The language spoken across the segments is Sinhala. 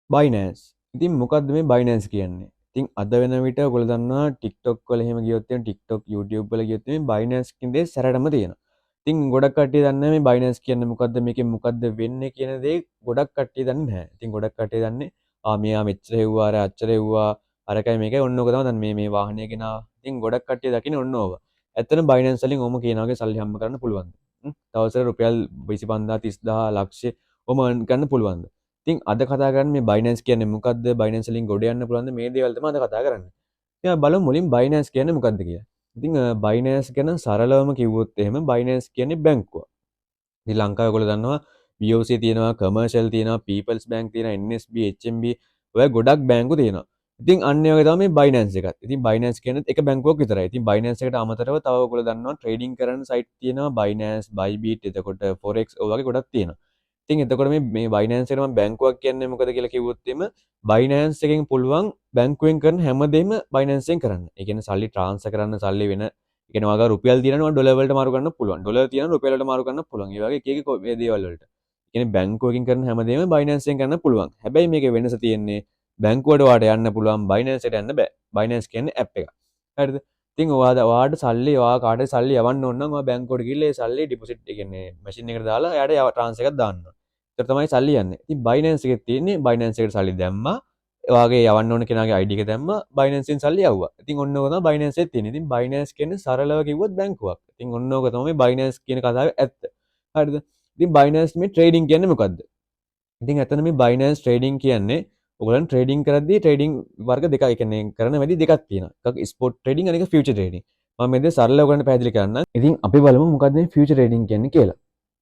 බයිනෑන්ස්. ඉතින් මොකක්ද මේ බයිනෑන්ස් කියන්නේ? ඉතින් අද වෙන විට ඔයගොල්ලෝ දන්නවා TikTok වල එහෙම ගියොත් එහෙම TikTok YouTube වල ගියොත් මේ බයිනෑන්ස් කියන දේ සැරටම තියෙනවා. ඉතින් ගොඩක් කට්ටිය දන්නේ මේ බයිනෑන්ස් කියන්නේ මොකද්ද මේකෙන් මොකද්ද වෙන්නේ කියන දේ ගොඩක් කට්ටිය දන්නේ නැහැ. ඉතින් ගොඩක් කට්ටිය දන්නේ මෙයා මෙච්චර හෙව්වා අර අච්චර හෙව්වා අරකයි මේකයි ඔන්න ඕක තමයි දන්නේ මේ වාහනය ගෙනා. ඉතින් ගොඩක් කට්ටිය දකින්නේ ඔන්න ඕක. ඇත්තටම බයිනෑන්ස් වලින් ඔහොම කියන වගේ සල්ලි හම්බ කරන්න පුළුවන්ද? දවසට රුපියල් 25000 30000 ලක්ෂ ඔහොම earn කරන්න පුළුවන්ද? ඉතින් අද කතා කරන්නේ මේ බයිනෑන්ස් කියන්නේ මොකද්ද? බයිනෑන්ස් වලින් ගොඩ යන්න පුළුවන්ද? මේ දේවල් තමයි අද කතා කරන්නේ. ඉතින් අපි බලමු මුලින් බයිනෑන්ස් කියන්නේ මොකද්ද කියලා. ඉතින් බයිනෑන්ස් ගැන සරලවම කිව්වොත් එහෙම බයිනෑන්ස් කියන්නේ බැංකුවක්. ඉතින් ලංකාවේ ඔයගොල්ලෝ දන්නවා BOC තියෙනවා, කමර්ෂල් තියෙනවා, පීපල්ස් බැංක් තියෙනවා, NSB, HMB ඔය ගොඩක් බැංකු තියෙනවා. ඉතින් අන්න ඒ වගේ තමයි මේ බයිනෑන්ස් එකත්. ඉතින් බයිනෑන්ස් කියන්නේ එක බැංකුවක් විතරයි. ඉතින් බයිනෑන්ස් එකට අමතරව තව ඔයගොල්ලෝ දන්නවා ට්‍රේඩින් කරන සයිට් තියෙනවා බයිනෑන්ස්, බයිබීට්, එතකොට ෆොරෙක්ස් ඔය වගේ ගොඩක් තියෙනවා. ඉතින් එතකොට මේ බයිනෑන්ස් එකට මම බැංකුවක් කියන්නේ මොකද කියලා කිව්වොත් එimhe බයිනෑන්ස් එකෙන් පුළුවන් බැංකුවෙන් කරන හැමදේම බයිනෑන්ස් එකෙන් කරන්න. ඒ කියන්නේ සල්ලි ට්‍රාන්ස්ෆර් කරන්න, සල්ලි වෙන ඒ කියන්නේ ඔයාලා රුපියල් තියෙනවා ඩොලර් වලට මාරු කරන්න පුළුවන්. ඩොලර් තියෙනවා රුපියල් වලට මාරු කරන්න පුළුවන්. ඒ වගේ එක එක මේ දේවල් වලට. ඒ කියන්නේ බැංකුවකින් කරන හැමදේම බයිනෑන්ස් එකෙන් කරන්න පුළුවන්. හැබැයි මේකේ වෙනස තියෙන්නේ බැංකුවට වාට යන්න පුළුවන් බයිනෑන්ස් එකට යන්න බෑ. බයිනෑන්ස් කියන්නේ ඇප් එකක්. හරිද? ඉතින් ඔයාට සල්ලි ඔයා කාටද සල්ලි යවන්න ඕන නම් ඔයා බැංකුවට ගිහලා ඒ සල්ලි ඩිපොසිට් ඒ කියන්නේ මැෂින් එකට දාලා එයාට ට්‍රාන්ස්ෆර් එකක් දාන්න ඕන. ඒතර තමයි සල්ලි යන්නේ. ඉතින් බයිනෑන්ස් එකේ තියෙන්නේ බයිනෑන්ස් එකට සල්ලි දැම්මා ඔයාගේ යවන්න ඕන කෙනාගේ ID එක දැම්මා බයිනෑන්ස් එකෙන් සල්ලි යවුවා. ඉතින් ඔන්න ඕක තමයි බයිනෑන්ස් එකේ තියෙන්නේ. ඉතින් බයිනෑන්ස් කියන්නේ සරලව කිව්වොත් බැංකුවක්. ඉතින් ඔන්න ඕක තමයි බයිනෑන්ස් කියන කතාවේ ඇත්ත. හරිද? ඉතින් බයිනෑන්ස් මේ ට්‍රේඩින් කියන්නේ මොකද්ද? ඉතින් ඇත්තට මේ බයිනෑන්ස් ට්‍රේඩින් කියන්නේ ඔයගොල්ලන් ට්‍රේඩින් කරද්දී ට්‍රේඩින් වර්ග දෙකක් ඒ කියන්නේ කරන වැඩි දෙකක් තියෙනවා. එකක් ස්පොට් ට්‍රේඩින් අනික ෆියුචර් ට්‍රේඩින්. මම මේ දේ සරලව ඔයගොල්ලන්ට පැහැදිලි කරන්නම්. ඉතින් අපි බලමු මොකද්ද මේ ෆියුචර් ට්‍රේඩින් කියන්නේ කියලා.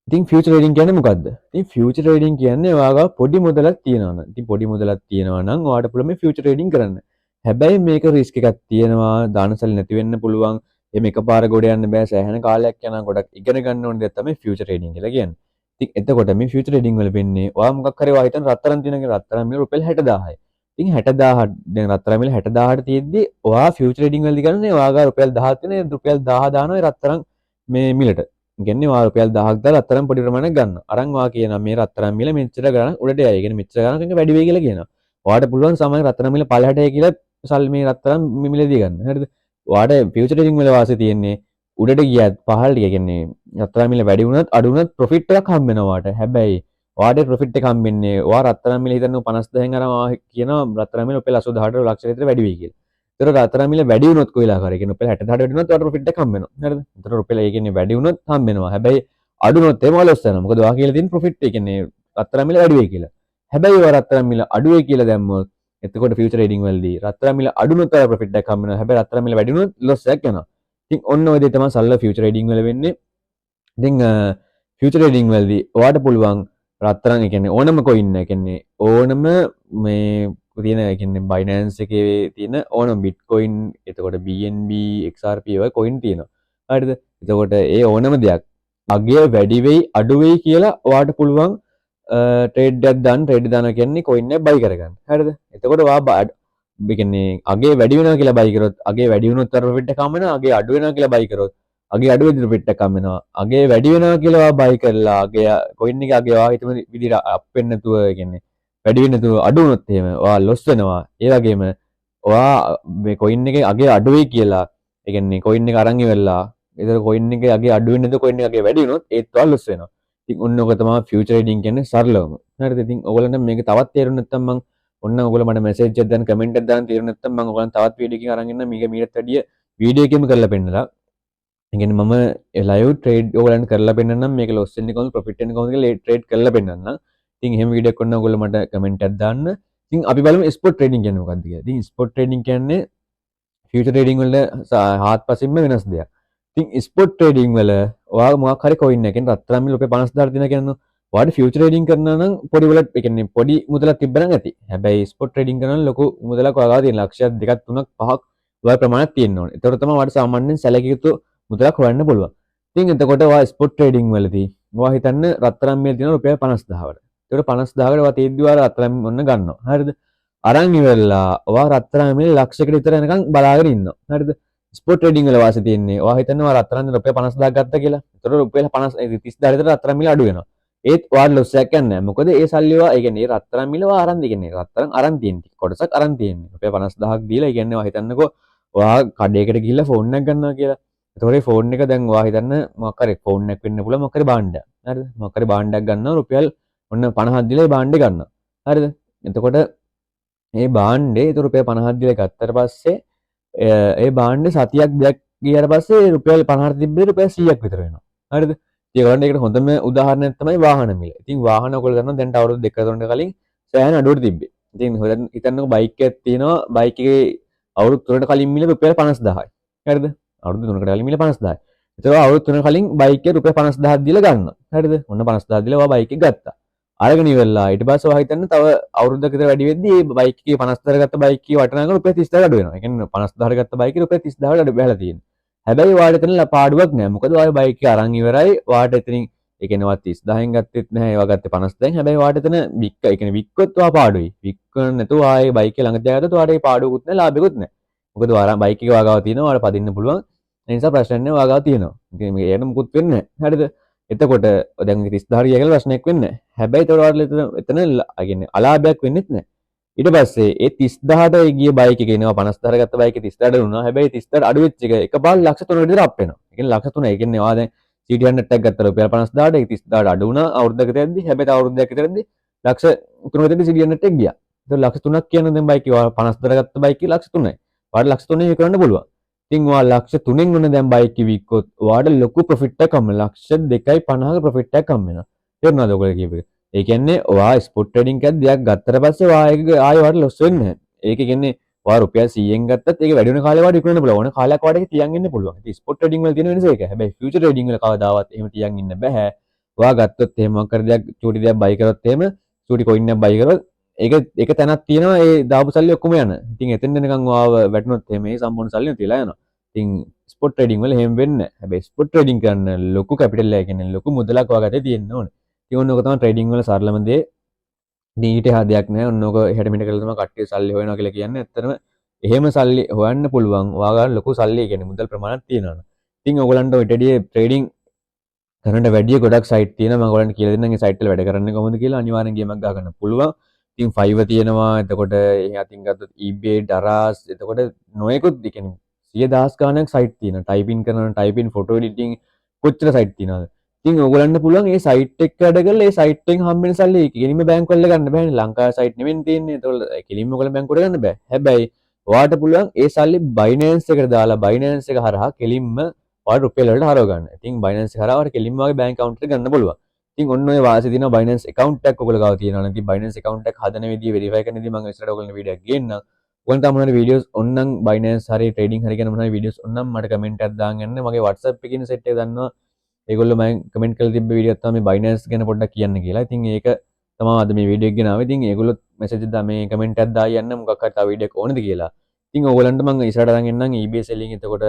ඉතින් ෆියුචර් ට්‍රේඩින් කියන්නේ මොකද්ද? ඉතින් ෆියුචර් ට්‍රේඩින් කියන්නේ ඔයාගා පොඩි මුදලක් තියෙනවා නම්. ඉතින් පොඩි මුදලක් තියෙනවා නම් ඔයාට පුළුවන් මේ ෆියුචර් ට්‍රේඩින් කරන්න. හැබැයි මේක රිස්ක් එකක් තියෙනවා. දානසල් නැති වෙන්න පුළුවන්. එහෙම එකපාර ගොඩ යන්න බෑ. සෑහෙන කාලයක් යනවා. ගොඩක් ඉගෙන ගන්න ඕන දෙයක් තමයි ෆියුචර් ට්‍රේඩින් කියලා කියන්නේ. ඉතින් එතකොට මේ ෆියුචර් ට්‍රේඩින් වල වෙන්නේ ඔයා මොකක් හරි ඔයා හිතන රත්තරන් තියෙනවා කියලා රත්තරන් මිල රුපියල් 60000යි. ඉතින් 60000 දැන් රත්තරන් මිල 60000ට තියෙද්දි ඔයා ෆියුචර් ට්‍රේඩින් වලදී කරන්නේ ඔයාගා රුපියල් 1000 තියෙන රුපියල් 1000 දානවා ඒ රත්තරන් මේ මිලට. කියන්නේ ඔයා රුපියල් 1000ක් දාලා රත්තරන් පොඩි ප්‍රමාණයක් ගන්නවා. අරන් ඔයා කියනවා මේ රත්තරන් මිල මෙච්චර ගණන් උඩට යයි. කියන්නේ මෙච්චර ගණන් එක වැඩි වෙයි කියලා කියනවා. ඔයාට පුළුවන් සමහර රත්තරන් මිල පළහැට යයි කියලා සල් මේ රත්තරන් මිලදී ගන්න. හරිද? ඔයාට ෆියුචර් ට්‍රේඩින් වල වාසිය තියෙන්නේ උඩට ගියත් පහළට කියන්නේ රත්තරන් මිල වැඩි වුණත් අඩු වුණත් ප්‍රොෆිට් එකක් හම්බ වෙනවා ඔයාට. හැබැයි ඔයාට ප්‍රොෆිට් එක හම්බෙන්නේ ඔයා රත්තරන් මිල හිතන්නේ 50000න් අරන් ඔයා කියනවා රත්තරන් මිල රුපියල් 80000ට ලක්ෂ විතර වැඩි වෙයි කියලා. ඒතර රත්තරන් මිල වැඩි වුණොත් කොයිලා කරේ කියන්නේ රුපියල් 60000ට වැඩි වුණොත් ඔයාට ප්‍රොෆිට් එක හම්බ වෙනවා. හරිද? ඒතර රුපියල් ඒ කියන්නේ වැඩි වුණොත් හම්බ වෙනවා. හැබැයි අඩු වුණොත් එම ලොස් වෙනවා. මොකද ඔයා කියලා තියෙන ප්‍රොෆිට් ඒ කියන්නේ රත්තරන් මිල වැඩි වෙයි කියලා. හැබැයි ඔයා රත්තරන් මිල අඩු වෙයි කියලා දැම්මොත් එතකොට ෆියුචර් ට්‍රේඩින් වලදී රත්තරන් මිල අඩු වුණොත් ඔයාට ප්‍රොෆිට් එකක් හම්බ වෙනවා. හැබැයි රත්තරන් මිල වැඩි වුණොත් ලොස් එකක් යනවා. ඉතින් ඔන්න ඔය දේ තමයි සල්ල ෆියුචර් ට්‍රේඩින් වල වෙන්නේ. ඉතින් ෆියුචර් ට්‍රේඩින් වලදී ඔයාට පුළුවන් රත්තරන් ඒ කියන්නේ ඕනම කොයින් ඒ කියන්නේ ඕනම මේ තියෙන ඒ කියන්නේ බයිනෑන්ස් එකේ තියෙන ඕනම බිට්කොයින් එතකොට BNB XRP වගේ කොයින් තියෙනවා. හරිද? එතකොට ඒ ඕනම දෙයක් අගය වැඩි වෙයි අඩු වෙයි කියලා ඔයාට පුළුවන් ට්‍රේඩ් එකක් දාන්න ට්‍රේඩ් දානවා කියන්නේ කොයින් එක බයි කරගන්න. හරිද? එතකොට ඔයා ඒ කියන්නේ අගේ වැඩි වෙනවා කියලා බයි කරොත් අගේ වැඩි වුණොත් අර ප්‍රොෆිට් එක හම්බ වෙනවා. අගේ අඩු වෙනවා කියලා බයි කරොත් අගේ අඩු වෙද්දි ප්‍රොෆිට් එකක් හම්බ වෙනවා. අගේ වැඩි වෙනවා කියලා ඔයා බයි කරලා අගේ කොයින් එක අගේ ඔයා හිතන විදිහට අප් වෙන්නේ නැතුව ඒ කියන්නේ වැඩි වෙන්නේ නැතුව අඩු වුණොත් එහෙම ඔයා ලොස් වෙනවා. ඒ වගේම ඔයා මේ කොයින් එකේ අගේ අඩු වෙයි කියලා ඒ කියන්නේ කොයින් එක අරන් ඉවරලා ඒතර කොයින් එකේ අගේ අඩු වෙන්නේ නැතුව කොයින් එක අගේ වැඩි වුණොත් ඒත් ඔයා ලොස් වෙනවා. ඉතින් ඔන්න ඔක තමයි ෆියුචර් ට්‍රේඩින් කියන්නේ සරලවම. හරිද? ඉතින් ඔයගොල්ලන්ට මේක තවත් තේරුම් නැත්නම් මම ඔන්න ඔයගොල්ලෝ මට මෙසේජ් එකක් දාන්න කමෙන්ට් එකක් දාන්න තේරුම් නැත්නම් මම ඔයගොල්ලන් තවත් වීඩියෝ එකකින් අරන් එන්න මේක මීටත් වැඩිය වීඩියෝ එකකින්ම කරලා පෙන්නලා. ඒ කියන්නේ මම ලයිව් ට්‍රේඩ් ඔයගොල්ලන්ට කරලා පෙන්නන්නම් මේක ලොස් වෙන්නේ කොහොමද ප්‍රොෆිට් වෙන්නේ කොහොමද කියලා ට්‍රේඩ් කරලා පෙන්නන්නම්. ඉතින් එහෙම වීඩියෝ එකක් ඔන්න ඔයගොල්ලෝ මට කමෙන්ට් එකක් දාන්න. ඉතින් අපි බලමු ස්පොට් ට්‍රේඩින් කියන්නේ මොකක්ද කියලා. ඉතින් ස්පොට් ට්‍රේඩින් කියන්නේ ෆියුචර් ට්‍රේඩින් වල හාත්පසින්ම වෙනස් දෙයක්. ඉතින් ස්පොට් ට්‍රේඩින් වල ඔයා මොකක් හරි කොයින් එකකින් රත්තරන් මිල රුපියල් 50000 තියෙනවා කියනවා. ඔයාට ෆියුචර් ට්‍රේඩින් කරනවා නම් පොඩි වලට ඒ කියන්නේ පොඩි මුදලක් තිබ්බනම් ඇති. හැබැයි ස්පොට් ට්‍රේඩින් කරනවා නම් ලොකු මුදලක් ඔයාලා තියෙන ලක්ෂයක් දෙකක් තුනක් පහක් ඔය ප්‍රමාණයක් තියෙන්න ඕනේ. ඒතකොට තමයි ඔයාට සාමාන්‍යයෙන් සැලකිය යුතු මුදලක් හොයන්න පුළුවන්. ඉතින් එතකොට ඔයා ස්පොට් ට්‍රේඩින් වලදී ඔයා හිතන්න රත්තරන් මිල තියෙනවා රුපියල් 50000කට. ඒතකොට 50000කට ඔයා තේද්දි ඔයා රත්තරන් ඔන්න ගන්නවා. හරිද? අරන් ඉවරලා ඔයා රත්තරන් මිල ලක්ෂයකට විතර යනකම් බලාගෙන ඉන්නවා. හරිද? ස්පොට් ට්‍රේඩින් වල වාසිය තියෙන්නේ ඔයා හිතන්නේ ඔයා රත්තරන් රුපියල් 50000ක් ගත්තා කියලා. ඒතකොට රුපියල් 50 30000 විතර රත්තරන් මිල අඩු වෙනවා. ඒත් ඔයාලට ලොස් එකක් යන්නේ නැහැ. මොකද ඒ සල්ලි ඒ කියන්නේ රත්තරන් මිල ඔයා අරන් දෙන්නේ. රත්තරන් අරන් තියෙන්නේ. කොටසක් අරන් තියෙන්නේ. රුපියල් 50000ක් දීලා ඒ කියන්නේ ඔයා හිතන්නකෝ ඔයා කඩේකට ගිහිල්ලා ෆෝන් එකක් ගන්නවා කියලා. ඒතකොට ෆෝන් එක දැන් ඔයා හිතන්න මොකක් හරි ෆෝන් එකක් වෙන්න පුළුවන් මොකක් හරි භාණ්ඩයක්. හරිද? මොකක් හරි භාණ්ඩයක් ගන්නවා රුපියල් ඔන්න 50ක් දීලා ඒ භාණ්ඩේ ගන්නවා. හරිද? එතකොට ඒ භාණ්ඩේ ඒක රුපියල් 50ක් දීලා ගත්තට පස්සේ ඒ භාණ්ඩේ සතියක් දෙකක් ගියාට පස්සේ රුපියල් 50ට තිබ්බේ රුපියල් 100ක් විතර වෙනවා. හරිද? ඉතින් ඔයගොල්ලන්ට ඒකට හොඳම උදාහරණයක් තමයි වාහන මිල. ඉතින් වාහන ඔයගොල්ලෝ දන්නවා දැන් අවුරුදු 2-3කට කලින් සෑහෙන අඩුවට තිබ්බේ. ඉතින් හිතන්නකෝ බයික් එකක් තියෙනවා බයික් එකේ අවුරුදු 3කට කලින් මිල රුපියල් 50000යි. හරිද? අවුරුදු 3කට කලින් මිල 50000යි. ඒතකොට අවුරුදු 3 කලින් බයික් එක රුපියල් 50000ක් දීලා ගන්නවා. හරිද? ඔන්න 50000ක් දීලා ඔයා බයික් එක ගත්තා. අරගෙන ඉවරලා ඊට පස්සේ ඔයා හිතන්න තව අවුරුද්දක විතර වැඩි වෙද්දී මේ බයික් එකේ 50000 ගත්ත බයික් එකේ වටිනාකම රුපියල් 30000 අඩු වෙනවා. ඒ කියන්නේ 50000 ගත්ත බයික් එකේ රුපියල් 30000 අඩු බහලා තියෙනවා. හැබැයි ඔයාලට එතන පාඩුවක් නෑ. මොකද ඔයා බයික් එක අරන් ඉවරයි. ඔයාට එතනින් ඒ කියන්නේ ඔයා 30000න් ගත්තෙත් නැහැ. ඒවා ගත්තේ 50ෙන්. හැබැයි ඔයාට එතන වික්ක ඒ කියන්නේ වික්කොත් ඔයා පාඩුයි. වික්කන නැතුව ආයේ බයික් එක ළඟ තියාගත්තොත් ඔයාට ඒ පාඩුවකුත් නැහැ, ලාභෙකුත් නැහැ. මොකද ඔයා බයික් එක වාගාව තියෙනවා. ඔයාලා පදින්න පුළුවන්. ඒ නිසා ප්‍රශ්න නැහැ වාගාව තියෙනවා. ඉතින් මේකට මුකුත් වෙන්නේ නැහැ. හරිද? එතකොට දැන් 30000 ගියා කියලා ප්‍රශ්නයක් වෙන්නේ නැහැ. හැබැයි ඒතකොට ඔයාලට එතන ඒ කියන්නේ අලාභයක් වෙන්නේත් නැහැ. ඊට පස්සේ ඒ 30000ට ගිය බයික් එක එනවා 50000 ගත්ත බයික් එක 30000ට දුන්නා. හැබැයි 30000ට අඩු වෙච්ච එක එකපාර ලක්ෂ 3කට විතර අප් වෙනවා. ඒ කියන්නේ ලක්ෂ 3. ඒ කියන්නේ ඔයා දැන් CT100 එකක් ගත්තා රුපියල් 50000ට ඒක 30000ට අඩු වුණා අවුරුද්දකට යද්දි. හැබැයි තව අවුරුද්දක් විතරදී ලක්ෂ 3කට CT100 එකක් ගියා. ඒක ලක්ෂ 3ක් කියන දැන් බයික් එක 50000ට ගත්ත බයික් එක ලක්ෂ 3යි. ඔයාලට ලක්ෂ 3යි විකරන්න පුළුවන්. ඉතින් ඔයා ලක්ෂ 3න් ඔන්න දැන් බයික් එක වික්කොත් ඔයාට ලොකු ප්‍රොෆිට් එකක් හම්බ වෙනවා. ලක්ෂ 2.50ක ප්‍රොෆිට් එකක් හම්බ වෙනවා. තේරුණාද ඔයගොල්ලෝ කියපු එක? ඒ කියන්නේ ඔයා ස්පොට් ට්‍රේඩින් එකක් දෙයක් ගත්තට පස්සේ ඔයා ඒක ආයෙ ඔයාට ලොස් වෙන්නේ නැහැ. ඒක කියන්නේ ඔයා රුපියල් 100න් ගත්තත් ඒක වැඩි වෙන කාලේ ඔයාට විකුණන්න පුළුවන්. ඕන කාලයක් ඔයාට ඒක තියන් ඉන්න පුළුවන්. ඉතින් ස්පොට් ට්‍රේඩින් වල තියෙන වෙනස ඒක. හැබැයි ෆියුචර් ට්‍රේඩින් වල කවදාවත් එහෙම තියන් ඉන්න බෑ. ඔයා ගත්තොත් එහෙම මොකක් හරි දෙයක් චූටි දෙයක් බයි කරොත් එහෙම චූටි කොයින් එකක් බයි කරොත් ඒක තැනක් තියෙනවා ඒ දාපු සල්ලි ඔක්කොම යන. ඉතින් එතෙන් දෙනකන් ඔයාව වැටුනොත් එහෙම මේ සම්පූර්ණ සල්ලි නැතිලා යනවා. ඉතින් ස්පොට් ට්‍රේඩින් වල එහෙම වෙන්නේ නැහැ. හැබැයි ස්පොට් ට්‍රේඩින් කරන්න ලොකු කැපිටල් එකක් කියන්නේ ලොකු මුදලක් ඔයා ගත්තේ තියෙන්න ඕනේ. ඉතින් ඔන්න ඔක තමයි ට්‍රේඩින් වල සරලම දේ. ඊට එහා දෙයක් නැහැ. ඔන්න ඔක එහාට මෙහාට කරලා තමයි කට්ටිය සල්ලි හොයනවා කියලා කියන්නේ. ඇත්තටම එහෙම සල්ලි හොයන්න පුළුවන්. ඔයාලා ලොකු සල්ලි කියන්නේ මුදල් ප්‍රමාණයක් තියෙනවා. ඉතින් ඔයගලන්ට ඔය ටෙඩියේ ට්‍රේඩින් කරන්න වැඩිය ගොඩක් සයිට් තියෙනවා. මම ඔයගලන්ට කියලා දෙන්නම් ඒ සයිට් වල වැඩ කරන්නේ කොහොමද කියලා. අනිවාර්යෙන් ගේමක් ගහ ගන්න පුළුවන්. ඉතින් Fiverr තියෙනවා. එතකොට එහා අතින් ගත්තොත් eBay, Daraz, එතකොට නොයෙකුත් කියන්නේ 100,000 ගාණක් සයිට් තියෙනවා. ටයිපින් කරන ටයිපින් ෆොටෝ එඩිටින් කොච්චර සයිට් තියෙනවද? ඉතින් ඔයගලන්ට පුළුවන් මේ සයිට් එක වැඩ කරලා ඒ සයිට් එකෙන් හම්බෙන සල්ලි කෙලින්ම බැංකුව වල ගන්න බෑනේ. ලංකාවේ සයිට් නෙමෙයි තියෙන්නේ. ඒතකොට කෙලින්ම ඔයගලන් බැංකුවට ගන්න බෑ. හැබැයි ඔයාට පුළුවන් ඒ සල්ලි Binance එකට දාලා Binance එක හරහා කෙලින්ම ඔයාට රුපියල් වලට හරව ගන්න. ඉතින් Binance එක හරහා ඔයාට කෙලින්ම ඔයාගේ බැංක් account එකට ගන්න පුළුවන්. ඉතින් ඔන්න ඔය වාසිය තියෙනවා Binance account එකක් ඔයගොල්ලෝ ගාව තියෙනවා නම් ඉතින් Binance account එකක් හදන විදිය verify කරන විදිය මම ඉස්සරහට ඔයගොල්ලන්ට වීඩියෝ එකක් ගේන්නම්. ඔයගොල්ලන්ට තව මොනවාරි වීඩියෝස් ඔන්නම් Binance හරි trading හරි ගැන මොනවාරි වීඩියෝස් ඔන්නම් මට කමෙන්ට් එකක් දාන්න යන්න. මගේ WhatsApp එකේ ඉන්න set එක දන්නවා. ඒගොල්ලෝ මම කමෙන්ට් කරලා තිබ්බ වීඩියෝ තමයි මේ Binance ගැන පොඩ්ඩක් කියන්න කියලා. ඉතින් ඒක තමයි අද මේ වීඩියෝ එක ගෙනාවේ. ඉතින් ඒගොල්ලොත් මෙසේජ් එක මේ කමෙන්ට් එකක් දාලා යන්න මොකක් හරි තව වීඩියෝ එකක් ඕනද කියලා. ඉතින් ඕගොල්ලන්ට මම ඉස්සරහට අරන් එන්නම් eBay selling. එතකොට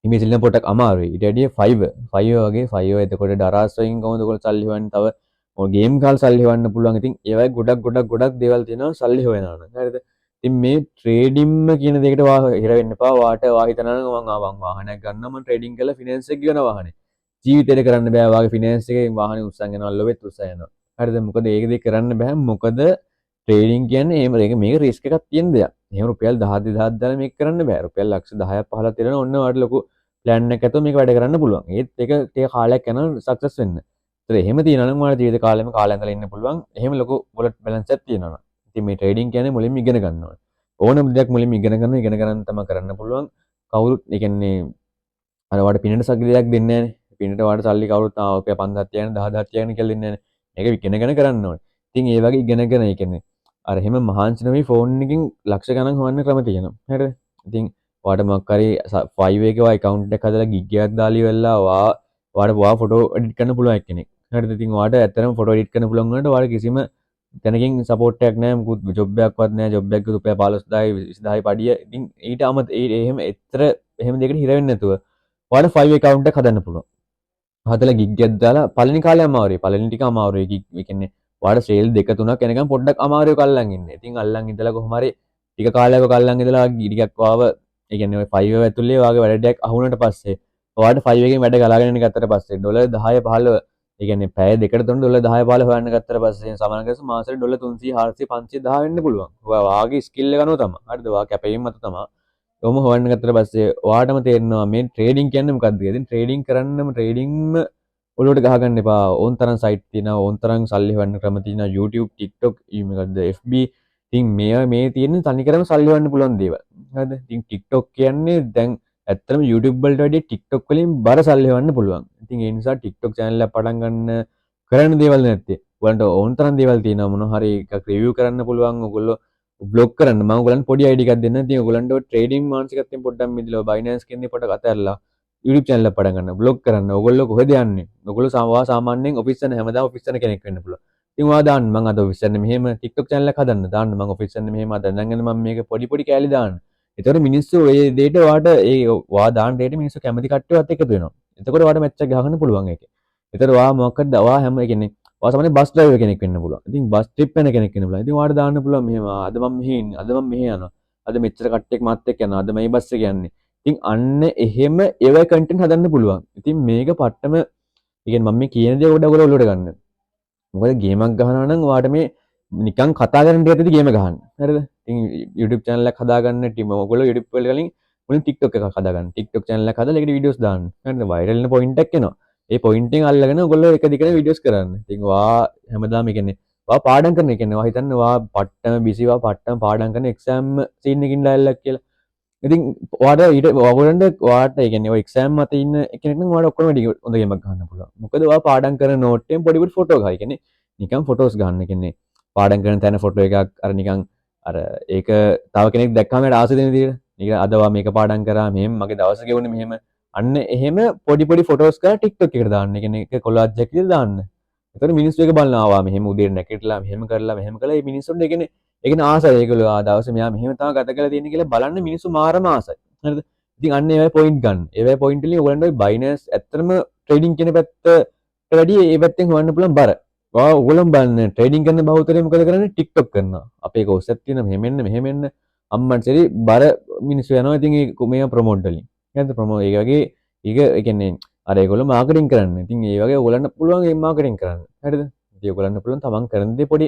eBay selling පොඩ්ඩක් අමාරුයි. ඊට වැඩිය Fiverr වගේ Fiverr එතකොට Daraz වලින් කොහොමද ඔයගොල්ලෝ සල්ලි හොයන්නේ? තව ඔය ගේම් කාල් සල්ලි හොයන්න පුළුවන්. ඉතින් ඒ වගේ ගොඩක් දේවල් තියෙනවා සල්ලි හොයනවා නම්. හරිද? ඉතින් මේ ට්‍රේඩින්ම කියන දෙයකට හිර වෙන්න එපා. වා හිතනවා නම් මම වාහනයක් ගන්නවා මම ට්‍රේඩින් කරලා ෆිනෑන්ස් එක ගෙවන වාහනේ. ජීවිතේට කරන්න බෑ. වාගේ ෆිනෑන්ස් එකෙන් වාහනේ උස්සන් යනවා ලොවෙත් උස්සන් යනවා. හරිද? මොකද ඒක දෙක කරන්න බෑ. මොකද ට්‍රේඩින් කියන්නේ එහෙම මේක රිස්ක් එකක් තියෙන දෙයක්. එහෙම රුපියල් 10,000 දාලා මේක කරන්න බෑ. රුපියල් ලක්ෂ 10ක් 15ක් තියෙනවා ඔන්න ඔයාලට ලොකු ප්ලෑන් එකක් ඇතුව මේක වැඩ කරන්න පුළුවන්. ඒත් ඒක ටික කාලයක් යනවා සක්සස් වෙන්න. ඒතර එහෙම තියෙනවා නම් ඔයාලා ජීවිත කාලෙම කාලයන්තල ඉන්න පුළුවන්. එහෙම ලොකු වොලට් බැලන්ස් එකක් තියෙනවා නම්. ඉතින් මේ ට්‍රේඩින් කියන්නේ මුලින්ම ඉගෙන ගන්න ඕනේ. ඕනම දෙයක් මුලින්ම ඉගෙන ගන්න තමයි කරන්න පුළුවන්. කවුරුත් ඒ කියන්නේ අර ඔයාලට පිනට සල්ලි දෙයක් දෙන්නේ නැහනේ. පිනට ඔයාලට සල්ලි කවුරුත් රුපියල් 5000ක් තියන 10000ක් තියන කියලා දෙන්නේ නැහනේ. මේක ඉගෙනගෙන කරන්න ඕනේ. ඉතින් ඒ වගේ ඉගෙනගෙන ඒ කියන්නේ අර එහෙම මහන්සි නොවි ෆෝන් එකකින් ලක්ෂ ගණන් හොයන්න ක්‍රම තියෙනවා. හරිද? ඉතින් ඔයාට මොකක් හරි 5 එකේ ඔය account එක හදලා gig එකක් දාලා ඉවරලා ඔයාට ෆොටෝ එඩිට් කරන්න පුළුවන් කෙනෙක්. හරිද? ඉතින් ඔයාට ඇත්තටම ෆොටෝ එඩිට් කරන්න පුළුවන් වුණාට ඔයාට කිසිම තැනකින් සපෝට් එකක් නැහැ. මොකුත් ජොබ් එකක්වත් නැහැ. ජොබ් එකක රුපියල් 15000යි 20000යි පඩිය. ඉතින් ඊට එහෙම එහෙම දෙයකට හිර වෙන්නේ නැතුව ඔයාට 5 account එකක් හදන්න පුළුවන්. හදලා gig එකක් දාලා පළවෙනි කාලේ අමාරුයි. පළවෙනි ටික අමාරුයි. gig ඒ කියන්නේ ඔයාට සේල් 2-3ක් එනකම් පොඩ්ඩක් අමාරුයි කල්ලන් ඉන්න. ඉතින් අල්ලන් ඉඳලා කොහොම හරි ටික කාලයක කල්ලන් ඉඳලා ටිකක් වාව ඒ කියන්නේ ඔය 5 ඇතුලේ වාගේ වැඩ ටිකක් අහුනට පස්සේ ඔයාට 5 එකෙන් වැඩ ගලාගෙන යන ගත්තට පස්සේ ඩොලර් 10 15 ඒ කියන්නේ පැය දෙකට තුන ඩොලර් 10 15 හොයන්න ගත්තට පස්සේ සමානකස මාසෙට ඩොලර් 300 400 500 1000 වෙන්න පුළුවන්. ඔයාගේ ස්කිල් එක අනුව තමයි. හරිද? ඔයා කැපවීම මත තමයි. ඔහොම හොයන්න ගත්තට පස්සේ ඔයාටම තේරෙනවා මේ ට්‍රේඩින් කියන්නේ මොකක්ද කියලා. ඉතින් ට්‍රේඩින් කරන්නම ට්‍රේඩින්ම ඔලුවට ගහගන්න එපා. ඕන් තරම් සයිට් තියෙනවා, ඕන් තරම් සල්ලි හොයන්න ක්‍රම තියෙනවා. YouTube, TikTok, මොකද්ද FB. ඉතින් මේ තියෙන තනිකරම සල්ලි හොයන්න පුළුවන් දේවල්. හරිද? ඉතින් TikTok කියන්නේ දැන් ඇත්තටම YouTube වලට වැඩිය TikTok වලින් බර සල්ලි හොයන්න පුළුවන්. ඉතින් ඒ නිසා TikTok channel එක පටන් ගන්න කරන්න දේවල් නැත්තේ. ඔයගලන්ට ඕන තරම් දේවල් තියෙනවා. මොනවා හරි එකක් රිවිව් කරන්න පුළුවන්. ඔයගොල්ලෝ බ්ලොග් කරන්න මම ඔයගලන්ට පොඩි අයිඩියා එකක් දෙන්නම්. ඉතින් ඔයගලන්ට ට්‍රේඩින් මානසිකත්වයෙන් පොඩ්ඩක් මිදලා බයිනන්ස් කියන්නේ පොඩ්ඩක් අතහැරලා YouTube channel එක පටන් ගන්න. බ්ලොග් කරන්න. ඔයගොල්ලෝ කොහෙද යන්නේ? ඔයගොල්ලෝ සාමාන්‍යයෙන් ඔෆිස් යන හැමදාම ඔෆිස් යන කෙනෙක් වෙන්න පුළුවන්. ඉතින් ඔයා දාන්න මම අද ඔෆිස් යන්නේ මෙහෙම TikTok channel එක හදන්න. දාන්න මම ඔෆිස් යන්නේ මෙහෙම අද දැන් මම මේක පොඩි පොඩි කෑලි දාන්න. එතකොට මිනිස්සු ඒ දෙයට ඔයාට ඒ ඔයා දාන දෙයට මිනිස්සු කැමති කට්ටියවත් එකතු වෙනවා. එතකොට ඔයාට මැච් එක ගහගන්න පුළුවන් ඒකේ. එතකොට ඔයා මොකක්ද ඔයා හැම කියන්නේ ඔයා සමහරවිට බස් ඩ්‍රයිවර් කෙනෙක් වෙන්න පුළුවන්. ඉතින් බස් ට්‍රිප් යන කෙනෙක් වෙන්න පුළුවන්. ඉතින් ඔයාට දාන්න පුළුවන් මෙහෙම අද මම මෙහෙ ඉන්නේ. අද මම මෙහෙ යනවා. අද මෙච්චර කට්ටියක් මාත් එක්ක යනවා. අද මේ බස් එක යන්නේ. ඉතින් අන්න එහෙම ඒවයි කන්ටෙන්ට් හදන්න පුළුවන්. ඉතින් මේක පට්ටම ඒ කියන්නේ මම මේ කියන දේ ඔයගොල්ලෝ ඔලුවට ගන්න. මොකද ගේමක් ගහනවා නම් ඔයාට මේ නිකන් කතා කරන දෙයකදී ගේම ගහන්න. හරිද? ඉතින් YouTube channel එකක් හදාගන්න ටීම ඔයගොල්ලෝ YouTube වලින් මුලින් TikTok එකක් හදාගන්න. TikTok channel එකක් හදලා ඒකට වීඩියෝස් දාන්න. හරිද? viral වෙන point එකක් එනවා. ඒ point එක අල්ලගෙන ඔයගොල්ලෝ එක දිගට වීඩියෝස් කරන්න. ඉතින් ඔයා හැමදාම කියන්නේ ඔයා පාඩම් කරන එක කියන්නේ ඔයා හිතන්නේ ඔයා පට්ටම බිසි ඔයා පට්ටම පාඩම් කරන එක්සෑම් සීන් එකකින් ඩයලොග් කියලා. ඉතින් ඔයාට ඊට ඔයගොල්ලන්ට ඔයාට ඒ කියන්නේ ඔය එක්සෑම් මත ඉන්න කෙනෙක් නම් ඔයාට ඔක්කොම වැඩි හොඳ ගේමක් ගන්න පුළුවන්. මොකද ඔයා පාඩම් කරන නෝට් එකෙන් පොඩි පොඩි ෆොටෝ ගහයි. කියන්නේ නිකන් ෆොටෝස් ගන්න. කියන්නේ පාඩම් කරන තැන ෆොටෝ එකක් අර නිකන් අර ඒක තව කෙනෙක් දැක්කම ඒට ආස දෙන විදිහට. නිකන් අද ඔයා මේක පාඩම් කරා මෙහෙම මගේ දවස ගෙවුනේ මෙහෙම. අන්න එහෙම පොඩි පොඩි ෆොටෝස් කරලා TikTok එකට දාන්න. ඒ කියන්නේ ඒක කොලාජ් එකක් විදිහට දාන්න. එතකොට මිනිස්සු ඒක බලනවා. ආවා මෙහෙම උදේට නැගිටලා මෙහෙම කරලා මෙහෙම කළා. ඒ මිනිස්සුන්ට ඒ කියන්නේ ඒකන ආසයි. ඒගොල්ලෝ ආ දවසේ මෙයා මෙහෙම තමයි ගත කරලා තියෙන්නේ කියලා බලන්න මිනිස්සු මාරම ආසයි. හරිද? ඉතින් අන්න ඒවයි පොයින්ට් ගන්න. ඒවයි පොයින්ට් වලින් ඔයගලන්ට ওই බයිනන්ස් ඇත්තටම ට්‍රේඩින් කියන පැත්තට වැඩිය ඒ පැත්තෙන් හොයන්න පුළුවන් බර. ඔයගොල්ලෝ බලන්න ට්‍රේඩින් කරන බහුතරය මොකද කරන්නේ? TikTok කරනවා. අපේ කෝස් එකක් තියෙනවා මෙහෙම එන්න අම්මන් සරි බර මිනිස්සු යනවා. ඉතින් මේවා ප්‍රොමෝට් වලින්. හරිද? ප්‍රොමෝ ඒ වගේ ඒක ඒ කියන්නේ අර ඒගොල්ලෝ මාකටිං කරන්න. ඉතින් ඒ වගේ ඔයගලන්ට පුළුවන් ඒ මාකටිං කරන්න. හරිද? ඉතින් ඔයගලන්ට පුළුවන් තමන් කරන දේ පොඩි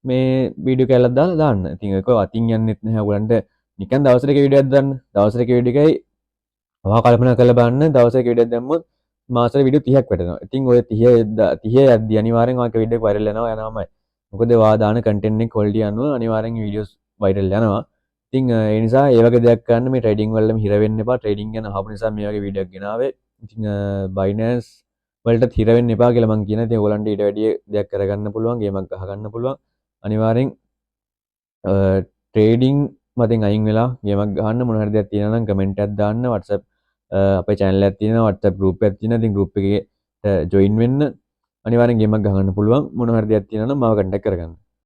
මේ වීඩියෝ කැලක් දාලා දාන්න. ඉතින් ඒක අතින් යන්නෙත් නැහැ ඔයගලන්ට නිකන් දවසට එක වීඩියෝයක් දාන්න. දවසට එක වීඩියෝ එකයි ඔයා කල්පනා කරලා බලන්න දවසට එක වීඩියෝයක් දැම්මොත් මාසෙට වීඩියෝ 30ක් වැටෙනවා. ඉතින් ඔය 30 යද්දි අනිවාර්යෙන් ඔයාගේ වීඩියෝ එක වයිරල් යනවාමයි. මොකද ඔයා දාන කන්ටෙන්ට් එක ක්වොලිටි අනුව අනිවාර්යෙන් වීඩියෝස් වයිරල් යනවා. ඉතින් ඒ නිසා ඒ වගේ දෙයක් කරන්න මේ ට්‍රේඩින් වලම හිර වෙන්න එපා. ට්‍රේඩින් ගැන අහපු නිසා මේ වගේ වීඩියෝ එකක් ගෙනාවේ. ඉතින් බයිනන්ස් වලට හිර වෙන්න එපා කියලා මම කියනවා. ඉතින් ඔයගලන්ට ඊට වැඩිය දෙයක් කරගන්න පුළුවන්, ගේමක් ගහගන්න පුළුවන්. අනිවාර්යෙන් ට්‍රේඩින් මතින් අයින් වෙලා ගේමක් ගහන්න මොන හරි දෙයක් තියෙනවා නම් කමෙන්ට් එකක් දාන්න. WhatsApp අපේ channel එකක් තියෙනවා, WhatsApp group එකක් තියෙනවා. ඉතින් group එකේ join වෙන්න අනිවාර්යෙන් ගේමක් ගහන්න පුළුවන්. මොන හරි දෙයක් තියෙනවා නම් මාව contact කරගන්න.